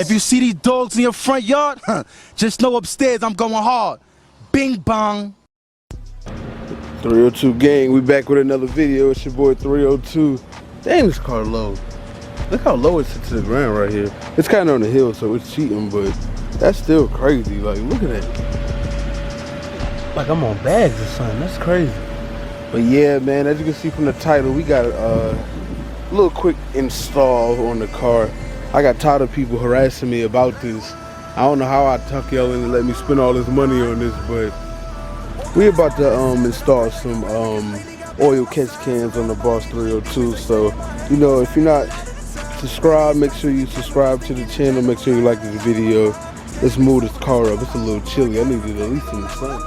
If you see these dogs in your front yard, just know upstairs I'm going hard. Bing bong. 302 gang, we back with another video. It's your boy 302. Dang, this car low. Look how low it sits to the ground right here. It's kind of on the hill, so it's cheating, but that's still crazy. Like, look at that. Like I'm on bags or something. That's crazy. But yeah, man, as you can see from the title, we got a little quick install on the car. I got tired of people harassing me about this. I don't know how I tuck y'all in and let me spend all this money on this, but we about to install some oil catch cans on the Boss 302. So, you know, if you're not subscribed, make sure you subscribe to the channel. Make sure you like this video. Let's move this car up. It's a little chilly. I need it at least in the sun.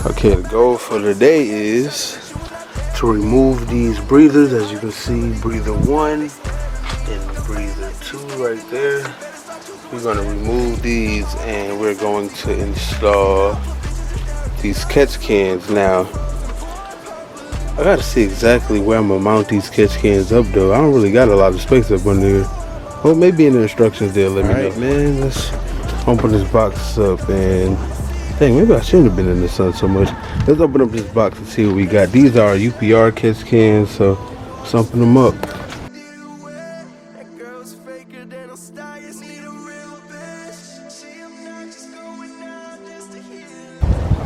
Okay, the goal for today is to remove these breathers. As you can see, breather 1 and breather 2 right there. We're going to remove these and we're going to install these catch cans. Now, I got to see exactly where I'm going to mount these catch cans up though. I don't really got a lot of space up on there. Well, maybe in the instructions they'll let me know. Alright, man, let's open this box up and dang, maybe I shouldn't have been in the sun so much. Let's open up this box and see what we got. These are UPR catch cans, so let's open them up.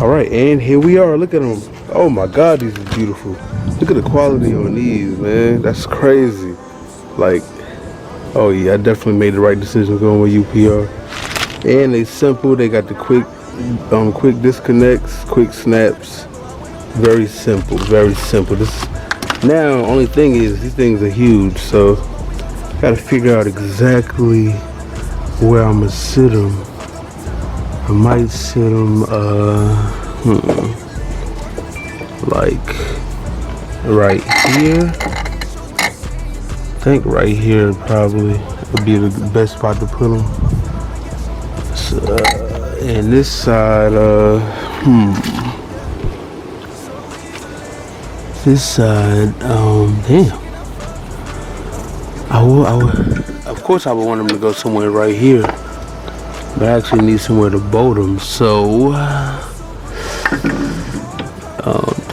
Alright, and here we are. Look at them. Oh my god, these are beautiful. Look at the quality on these, man. That's crazy. Like, oh yeah, I definitely made the right decision going with UPR. And they simple. They got the quick disconnects, quick snaps. Very simple, very simple. This now, only thing is these things are huge, so gotta figure out exactly where I'm gonna sit them. I might sit them like right here. I think right here probably would be the best spot to put them. So, and this side, this side, damn. I would, of course I would want them to go somewhere right here, but I actually need somewhere to bolt them, so,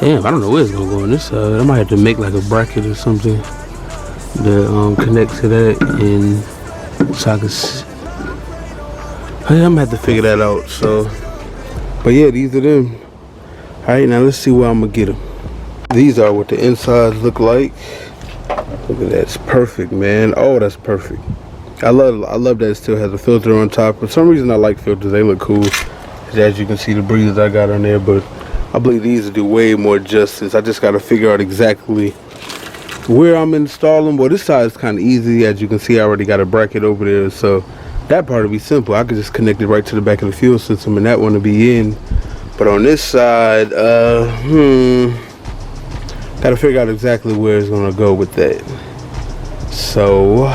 damn, I don't know where it's gonna go on this side. I might have to make like a bracket or something that connect to that, and so I can I'm gonna have to figure that out. So, but yeah, these are them. All right, now let's see where I'm gonna get them. These are what the insides look like. Look at that, it's perfect, man. Oh, that's perfect. I love that it still has a filter on top. For some reason, I like filters. They look cool. As you can see, the breathers I got on there, but I believe these will do way more justice. I just gotta figure out exactly where I'm installing. Well, this side is kind of easy. As you can see, I already got a bracket over there, so that part will be simple. I could just connect it right to the back of the fuel system and that one will be in. But on this side, gotta figure out exactly where it's gonna go with that. So,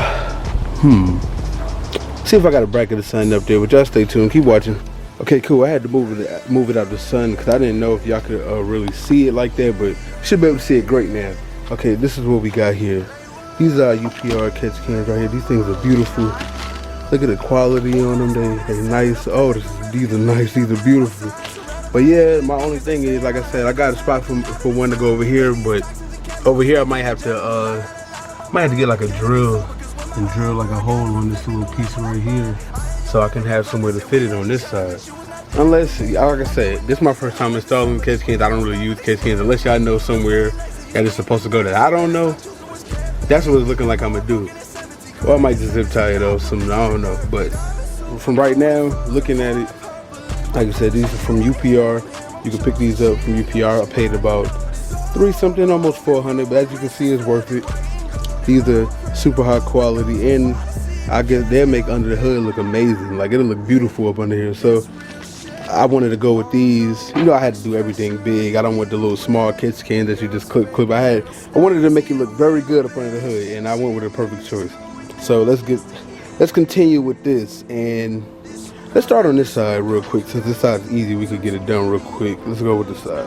see if I got a bracket of sun up there, but y'all stay tuned, keep watching. Okay, cool, I had to move it out of the sun because I didn't know if y'all could really see it like that, but you should be able to see it great now. Okay, this is what we got here. These are UPR catch cans right here. These things are beautiful. Look at the quality on them. They nice. Oh, these are nice. These are beautiful. But yeah, my only thing is, like I said, I got a spot for one to go over here. But over here, I might have to get like a drill and drill like a hole on this little piece right here, so I can have somewhere to fit it on this side. Unless, like I said, this is my first time installing catch cans. I don't really use catch cans unless y'all know somewhere that it's supposed to go that I don't know. That's what it's looking like I'm gonna do. Well, I might just zip tie it or something, I don't know. But from right now, looking at it, like I said, these are from UPR. You can pick these up from UPR. I paid about $3 something, almost $400, but as you can see, it's worth it. These are super high quality, and I guess they'll make under the hood look amazing. Like, it'll look beautiful up under here. So I wanted to go with these. You know, I had to do everything big. I don't want the little small kids cans that you just clip. I wanted to make it look very good up under the hood, and I went with a perfect choice. So let's continue with this, and let's start on this side real quick. Since this side is easy, we could get it done real quick. Let's go with this side.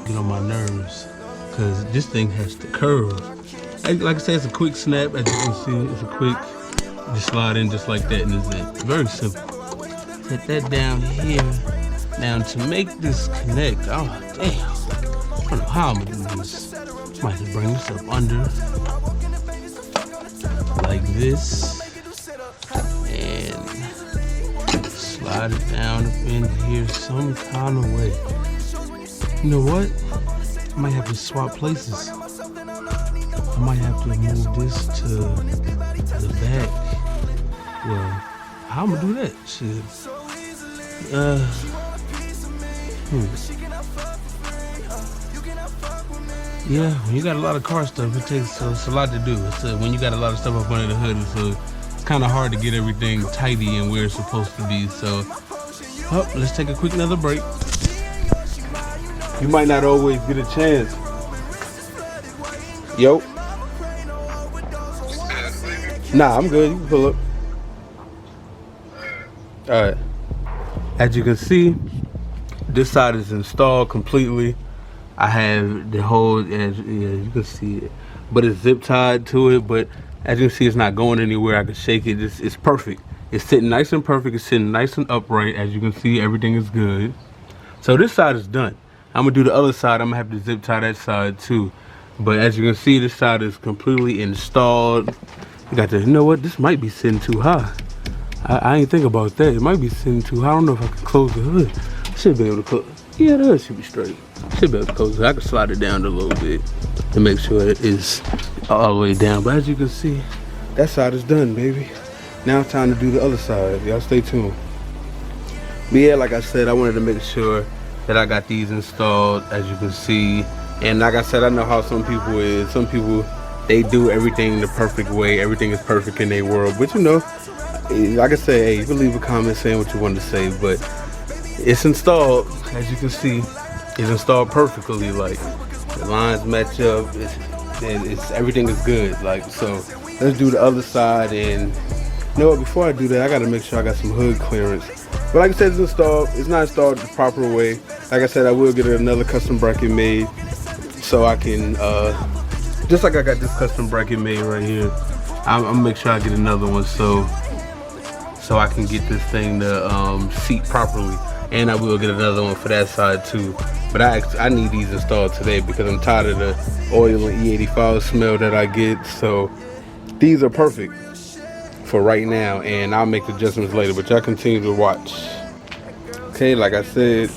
Get on my nerves, cause this thing has to curve. Like I said, it's a quick snap. As you can see, it's a quick, just slide in just like that, and it's it. Very simple. Set that down here. Now to make this connect, oh damn, I don't know how I'm gonna do this. Might have to bring this up under, like this, and slide it down up in here some kind of way. You know what? I might have to swap places. I might have to move this to the back. Well, how am I gonna do that? Shit. Yeah, when you got a lot of car stuff, it's a lot to do. When you got a lot of stuff up under the hood, it's kind of hard to get everything tidy and where it's supposed to be. So, let's take a quick another break. You might not always get a chance. Yo. Nah, I'm good. You can pull up. All right. As you can see, this side is installed completely. I have the whole, you can see it, but it's zip tied to it. But as you can see, it's not going anywhere. I can shake it. It's perfect. It's sitting nice and perfect. It's sitting nice and upright. As you can see, everything is good. So this side is done. I'm gonna do the other side. I'm gonna have to zip tie that side too. But as you can see, this side is completely installed. You got to, you know what? This might be sitting too high. I ain't think about that. It might be sitting too high. I don't know if I can close the hood. I should be able to close. Yeah, the hood should be straight. Should be able to close it. I can slide it down a little bit to make sure it is all the way down. But as you can see, that side is done, baby. Now it's time to do the other side. Y'all stay tuned. But yeah, like I said, I wanted to make sure that I got these installed, as you can see. And like I said, I know how some people is. Some people, they do everything the perfect way. Everything is perfect in their world. But you know, like I said, hey, you can leave a comment saying what you want to say. But it's installed, as you can see. It's installed perfectly. Like, the lines match up. It's everything is good. Like, so let's do the other side. And you know what, before I do that, I got to make sure I got some hood clearance. But like I said, it's installed. It's not installed the proper way. Like I said, I will get another custom bracket made, so I can, just like I got this custom bracket made right here, I'm gonna make sure I get another one so I can get this thing to seat properly. And I will get another one for that side too. But I need these installed today because I'm tired of the oil and E85 smell that I get. So these are perfect for right now, and I'll make adjustments later, but y'all continue to watch. Okay, like I said,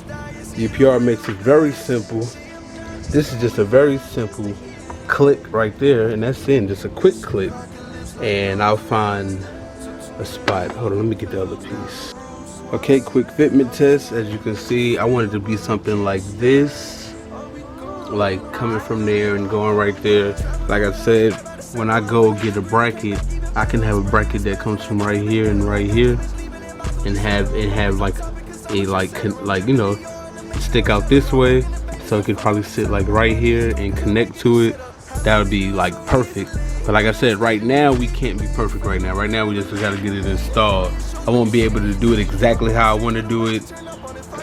UPR makes it very simple. This is just a very simple click right there, and that's in, just a quick click. And I'll find a spot. Hold on, let me get the other piece. Okay, quick fitment test. As you can see, I want it to be something like this, like coming from there and going right there. Like I said, when I go get a bracket, I can have a bracket that comes from right here and right here, and have like a like you know, stick out this way, so it could probably sit like right here and connect to it. That would be like perfect. But like I said, right now we can't be perfect right now. Right now we just gotta get it installed. I won't be able to do it exactly how I want to do it.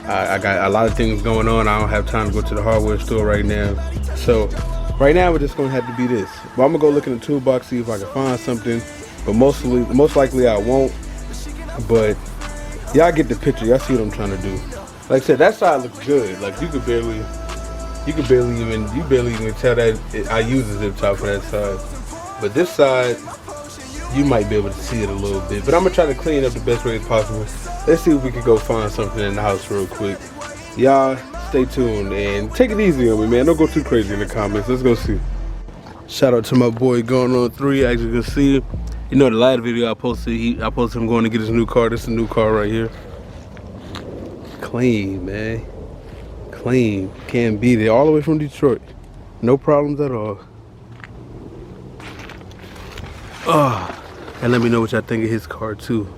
I got a lot of things going on. I don't have time to go to the hardware store right now. So right now we're just gonna have to be this. But I'm gonna go look in the toolbox, see if I can find something. But most likely I won't. But y'all get the picture. Y'all see what I'm trying to do. Like I said, that side looks good. Like you barely even tell that I use a zip tie for that side. But this side, you might be able to see it a little bit. But I'm gonna try to clean up the best way as possible. Let's see if we can go find something in the house real quick. Y'all stay tuned and take it easy on me, man. Don't go too crazy in the comments. Let's go see. Shout out to my boy going on 3. As you can see, you know the last video I posted, I posted him going to get his new car. This is a new car right here. Clean, man. Clean. Can't beat it. All the way from Detroit. No problems at all. And let me know what y'all think of his car too.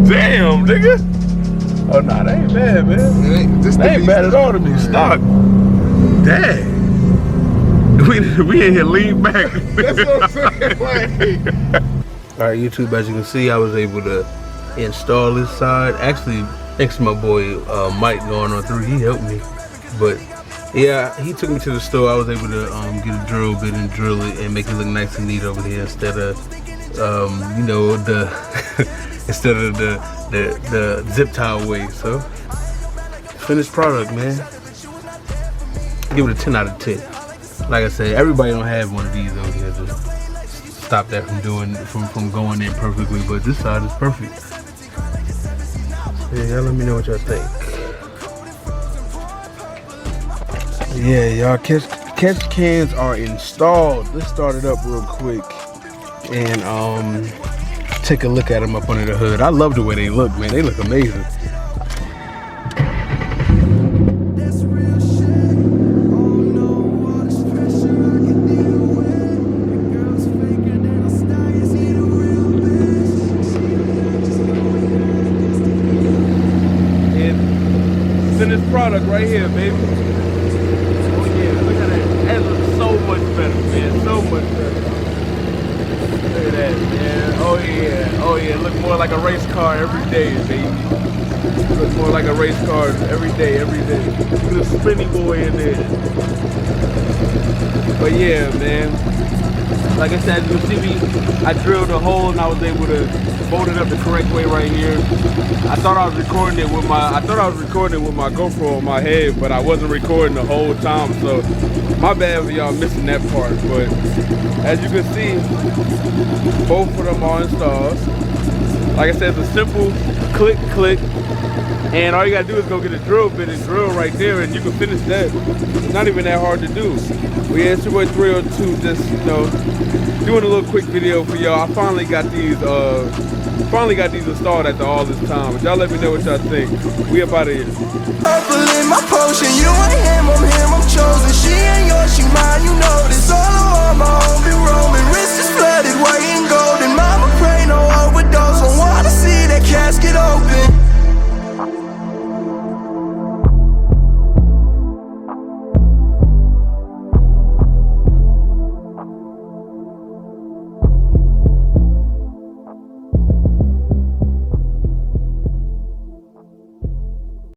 Damn, nigga. Oh, nah, that ain't bad, man. That ain't bad at all to be stock. Dang. We in here lean back. That's what I'm saying. Alright, YouTube, as you can see, I was able to install this side. Actually, thanks to my boy Mike going on 3, he helped me. But yeah, he took me to the store. I was able to get a drill bit and drill it and make it look nice and neat over here instead of you know, the instead of the zip tie way. So finished product, man. Give it a 10 out of 10. Like I said, everybody don't have one of these over here to stop that from going in perfectly, but this side is perfect. Yeah, y'all let me know what y'all think. Yeah, y'all, catch cans are installed. Let's start it up real quick and take a look at them up under the hood. I love the way they look, man. They look amazing. Finished product right here, baby. Oh yeah, look at that. That looks so much better, man. So much better. Look at that, man. Oh yeah. Oh yeah. Look more like a race car every day, baby. Look more like a race car every day, every day. Look at the spinny boy in there. But yeah, man. Like I said, you see me, I drilled a hole and I was able to bolt it up the correct way right here. I thought I was recording it with my GoPro on my head, but I wasn't recording the whole time, so my bad for y'all missing that part. But as you can see, both of them are installed. Like I said, it's a simple click, and all you gotta do is go get a drill bit and drill right there, and you can finish that. It's not even that hard to do. But yeah, it's your boy 302, just, you know, doing a little quick video for y'all. I finally got these installed after all this time. But y'all let me know what y'all think. We up out of here. Purple in my potion, you ain't him, I'm chosen. She ain't yours, she mine, you know this. All on my own.